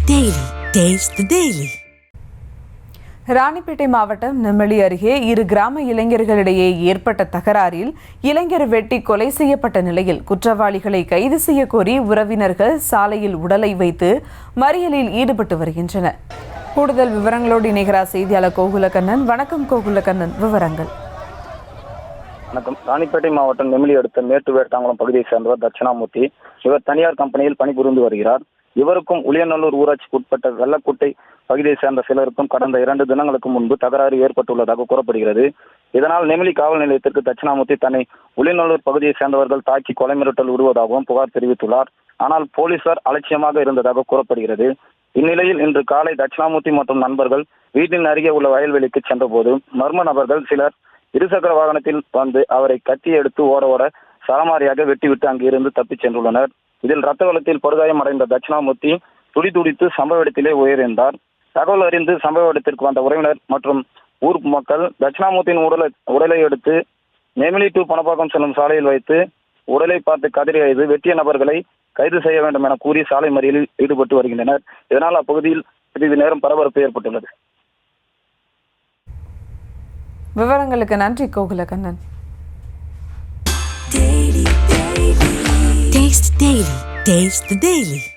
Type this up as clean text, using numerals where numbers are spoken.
Daily. Taste the Daily. Ranipet மாவட்டம் நெம்மேலி அருகே இரு கிராம இளைஞர்களிடையே ஏற்பட்ட தகராறில் இளைஞர் வெட்டி கொலை செய்யப்பட்ட நிலையில் குற்றவாளிகளை கைது செய்ய கோரி உறவினர்கள் சாலையில் உடலை வைத்து மறியலில் ஈடுபட்டு வருகின்றனர். கூடுதல் விவரங்களோடு இணைகிறார் செய்தியாளர் கோகுலக்கண்ணன். வணக்கம் கோகுலக்கண்ணன், விவரங்கள். வணக்கம். ராணிப்பேட்டை மாவட்டம் நெம்மேலி அடுத்த மேட்டு வேட்டாங்குளம் பகுதியை சேர்ந்தவர் தட்சிணாமூர்த்தி. இவர் தனியார் கம்பெனியில் பணிபுரிந்து வருகிறார். இவருக்கும் உளியநல்லூர் ஊராட்சிக்கு உட்பட்ட வெள்ளக்குட்டை பகுதியை சேர்ந்த சிலருக்கும் கடந்த 2 தினங்களுக்கு முன்பு தகராறு ஏற்பட்டுள்ளதாக கூறப்படுகிறது. இதனால் நெம்மேலி காவல் நிலையத்திற்கு தட்சிணாமூர்த்தி தன்னை உளியநல்லூர் பகுதியை சேர்ந்தவர்கள் தாக்கி கொலை மிரட்டல் விடுவதாகவும் புகார் தெரிவித்துள்ளார். ஆனால் போலீசார் அலட்சியமாக இருந்ததாக கூறப்படுகிறது. இந்நிலையில் இன்று காலை தட்சிணாமூர்த்தி மற்றும் நண்பர்கள் வீட்டின் அருகே உள்ள வயல்வெளிக்கு சென்றபோது மர்ம நபர்கள் சிலர் இருசக்கர வாகனத்தில் வந்து அவரை கத்தி எடுத்து ஓட சரமாரியாக வெட்டிவிட்டு அங்கிருந்து தப்பிச் சென்றுள்ளனர். இதில் ரத்த வெள்ளத்தில் படுகாயம் அடைந்த தட்சிணாமூர்த்தி துடிதுடித்து சம்பவ இடத்திலே உயிரிழந்தார். தகவல் அறிந்து சம்பவ இடத்திற்கு வந்த உறவினர் மற்றும் ஊர் மக்கள் தட்சிணாமூர்த்தியின் உடலை எடுத்து நெம்மேலி டு பணப்பாக்கம் செல்லும் சாலையில் வைத்து உடலை பார்த்து கதறி அழுது வெட்டிய நபர்களை கைது செய்ய வேண்டும் என கூறி சாலை மறியலில் ஈடுபட்டு வருகின்றனர். இதனால் அப்பகுதியில் சிறிது நேரம் பரபரப்பு ஏற்பட்டுள்ளது. விவரங்களுக்கு நன்றி கோகுலக்கண்ணன். Taste the Daily.